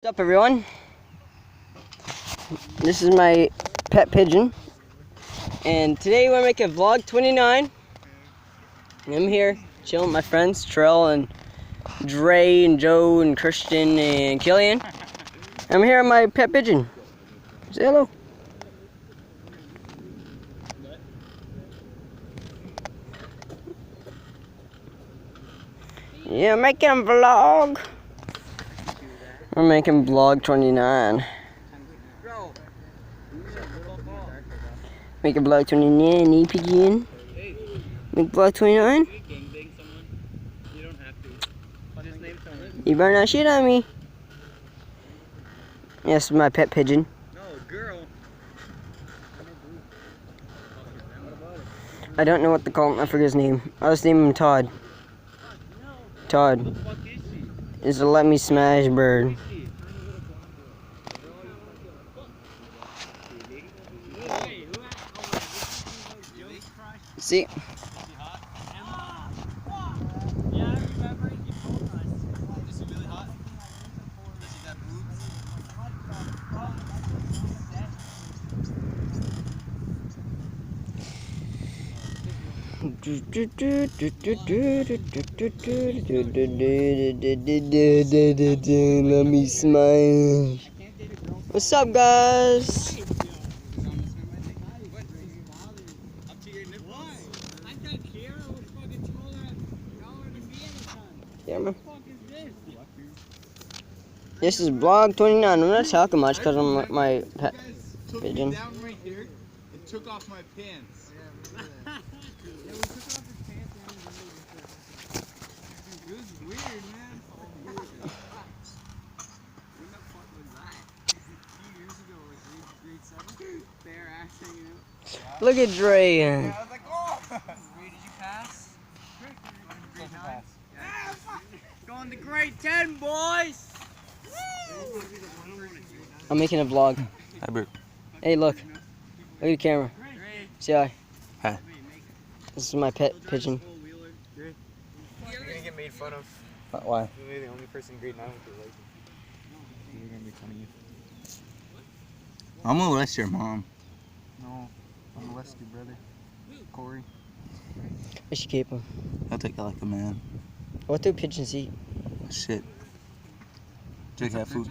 What's up, everyone? This is my pet pigeon, and today we're making vlog 29. And I'm here chilling with my friends Trell and Dre and Joe and Christian and Killian. I'm here on my pet pigeon. Say hello. Yeah, making a vlog. We're making vlog 29. Make a vlog 29, pigeon. Make vlog 29. You better not shit on me. Yes, my pet pigeon. No, girl. I don't know what to call him. I forget his name. I'll just name him Todd. Todd. What the fuck is she? Is a let me smash bird. See? Yeah, I remember you told us. Is it really hot? Does he got Let me smile. What's up, guys? Camera. This is vlog 29. I'm not talking much because I'm my pet pigeon. Down right here and took off my pants. Yeah, we took off his pants and it was weird, man. When the fuck was that? A few years ago, like grade 7, bare ass hanging out. Look at Dre. Yeah, I was like, oh! Dre, did you pass? Grade 9? Yeah, going to grade 10, boys! I'm making a vlog. Hi, Bert. Hey, look. Look at the camera. Say hi. Hi. This is my pet pigeon. You're gonna get made fun of. Why? You're the only person in grade 9 with your license. You're gonna make fun of you. I'm gonna molest your mom. No, I'm gonna molest your brother, Corey. I should keep him. I'll take it like a man. What do pigeons eat? Shit. Drink that food.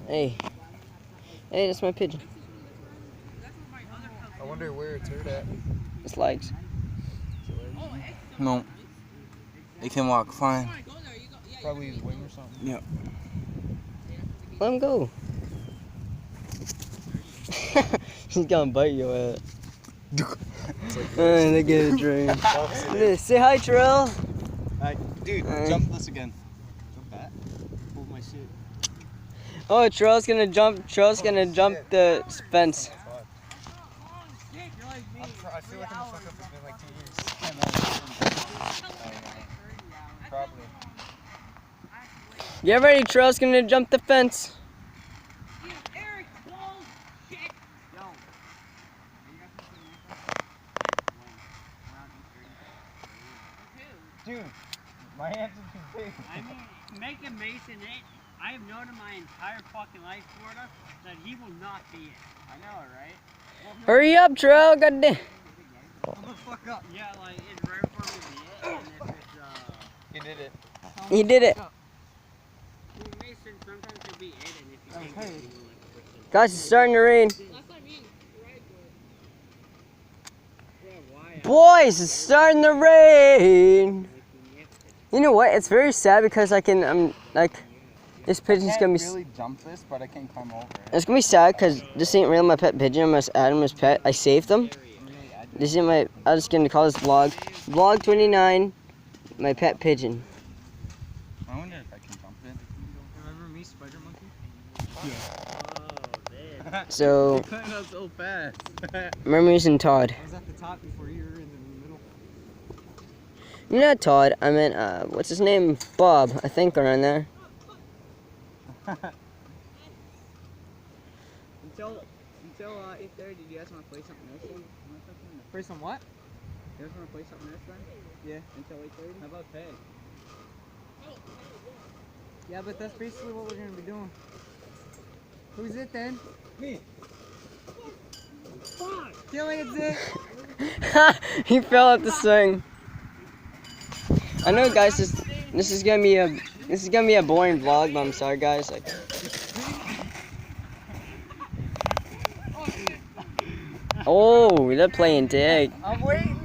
Hey. Hey, that's my pigeon. I wonder where it's hurt at. It's legs. No. It can walk fine. Probably his wing or something. Yep. Let him go. He's gonna bite your ass. Look at it, Dre. Say hi, Terrell. Dude, jump this again. Jump that. Hold my shit. Oh, Terrell's gonna jump. Terrell's gonna jump the fence. I feel like I'm fucked up. It's been like 2 years. Probably. Get ready, Terrell's gonna jump the fence. Dude, my hands are too big. I mean, making Mason it, I have known him my entire fucking life, Florida, that he will not be it. I know, right? Hurry up, Terrell. Goddamn. I'm gonna fuck up. Yeah, like, it's rare for him to be it, and if it's, You did it. He did it. Mason, sometimes he'll be it, and if you can't get it, Guys, it's starting to rain. Boys, it's starting to rain. You know what? It's very sad because I'm like, this pigeon's gonna be. really jump this, but I can't climb over it. It's gonna be sad because this ain't really my pet pigeon. I'm gonna add him as pet. I saved them. This is my. I'm just gonna call this vlog. Vlog 29. My pet pigeon. I wonder if I can jump it. Remember me, Spider Monkey? So You climbed up so fast. memories and Todd. I was at the top before you were in the middle. Not Todd. I meant what's his name? Bob. I think around there. Until 8:30, do you guys want to play something else? Play some what? You guys want to play something else then? Yeah. Until 8:30? How about pay? Yeah, but that's basically what we're gonna be doing. Who's it then? Me. Killing it's it. He fell at the swing. I know, guys. This is gonna be a boring vlog, but I'm sorry, guys. Like, oh, they're playing tag. I'm waiting.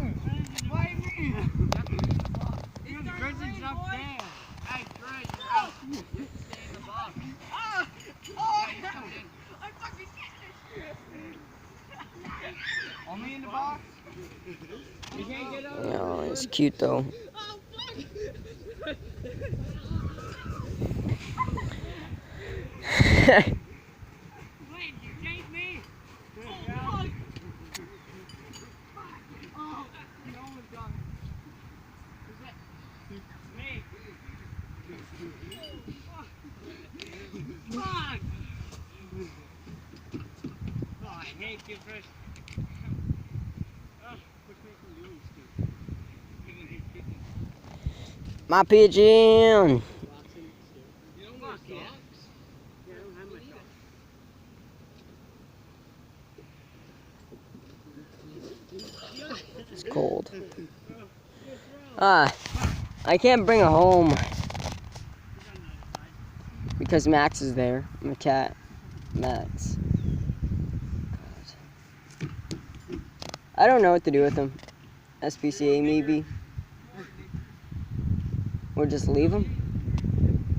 Only in the box. You can't get out. No, it's cute though. Wait, you chased me? Oh, you almost got me. Me. Fuck! Oh, I hate you, Chris. What's making you stupid? My pigeon. You don't wear socks? Yeah, I don't have my socks. It's cold. I can't bring her home because Max is there. My cat, Max. God. I don't know what to do with him. SPCA maybe. Or just leave him.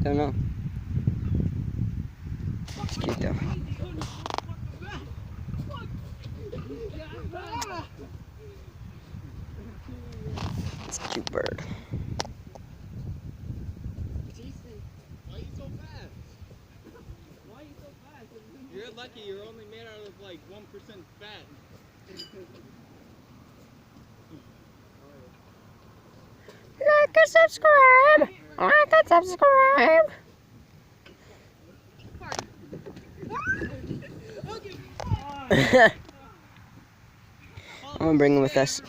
Don't know. It's cute though. It's a cute bird. Why are you so fast? Why are you so fast? You're lucky you're only made out of like 1% fat. Like and subscribe. Like and subscribe. I'm gonna bring him with us.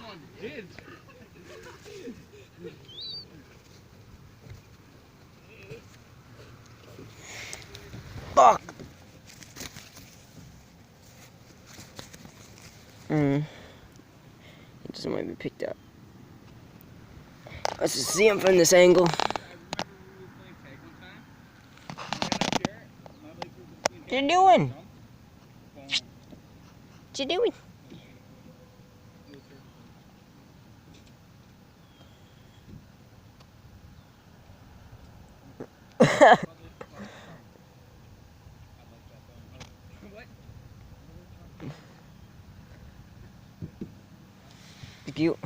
Fuck. It just might be picked up. Let's just see him from this angle. What you doing? What you doing? Cute.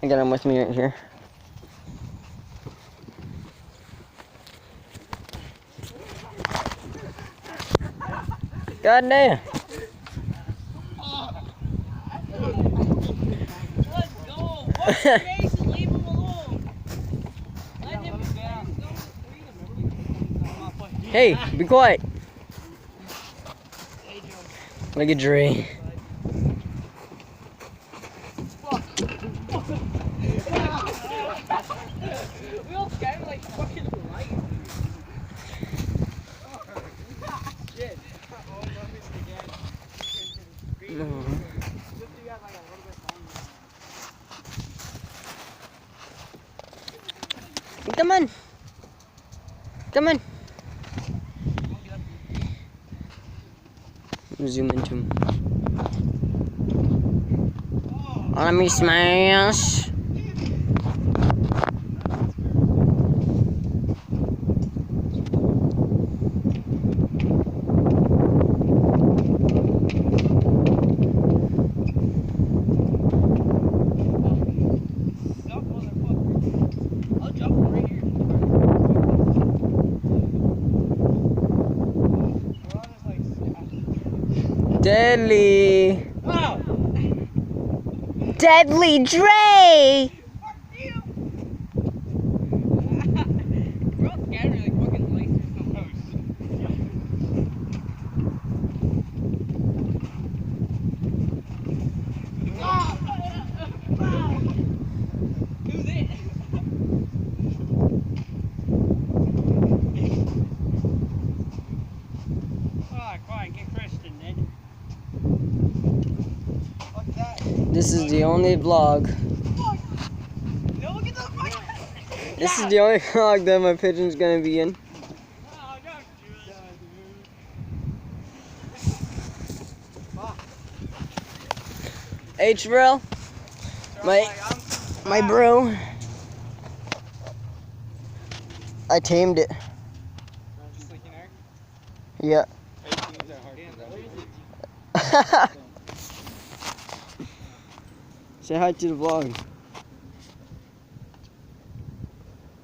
I got him with me right here. God damn. Let's go. Watch your face and leave him alone. Let him go. Hey, be quiet. Look at Dre. We all scattered like fucking light. Shit. Oh, let me again. No. Just you got like a little bit longer. Come on. Come on. Zoom into him. Oh, let me smash. I'll jump right here. Deadly. Wow. Deadly Dre. Fuck you. We're all scattered like fucking lights or something. This is the only vlog. This is the only vlog that my pigeon's gonna be in. Hey Terrell, my bro. I tamed it. Yeah. Say hi to the vlog.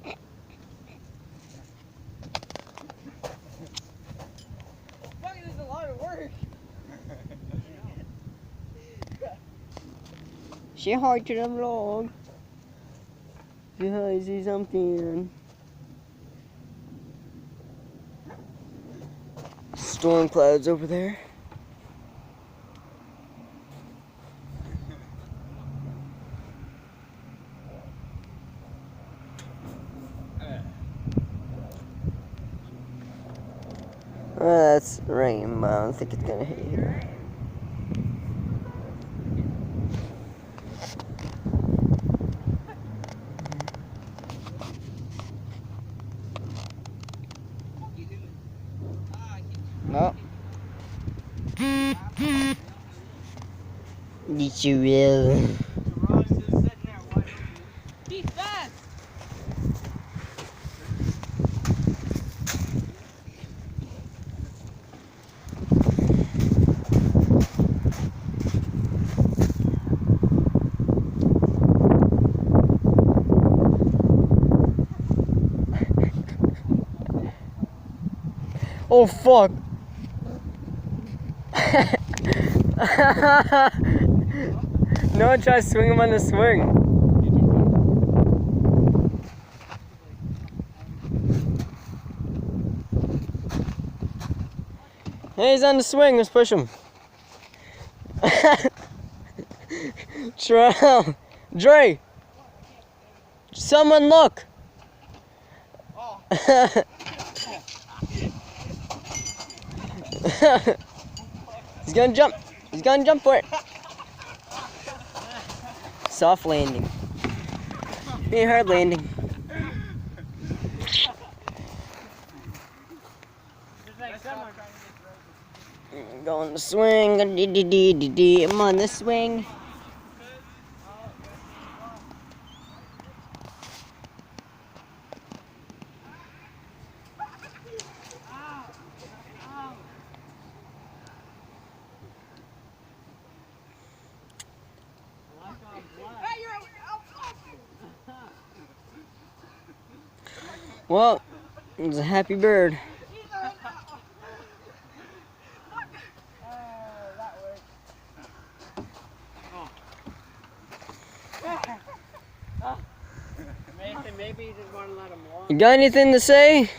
This is a lot of work. Say hi to the vlog. Say hi, say something. Storm clouds over there. That's rain, but I don't think it's gonna hit here. No. Yes, you will. Be fast. Oh fuck! No one tries to swing him on the swing. Hey, he's on the swing. Let's push him. Terrell, Dre, someone look. He's gonna jump. He's gonna jump for it. Soft landing. Be a hard landing. Go on the swing. I'm on the swing. Well, it's a happy bird. Maybe you just want to let him walk. You got anything to say?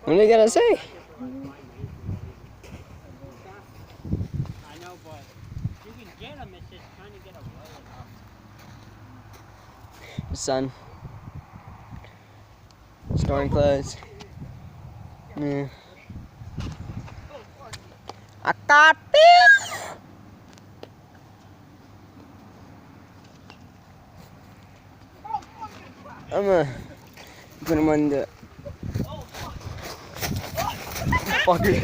What are you gonna say? I know, but you can get him. It's just trying to get away. Sun. Storm clouds. Yeah. I got you. I'm gonna put him on the. Fucker.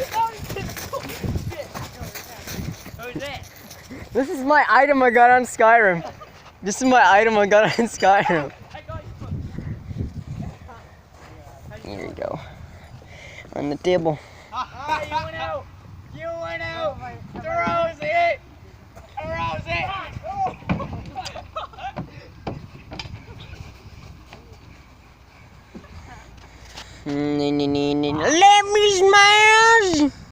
Who's it? This is my item I got on Skyrim. This is my item I got on Skyrim. Here you go. On the table. You went out. You went out. Throws it. Throws it. Let me smile.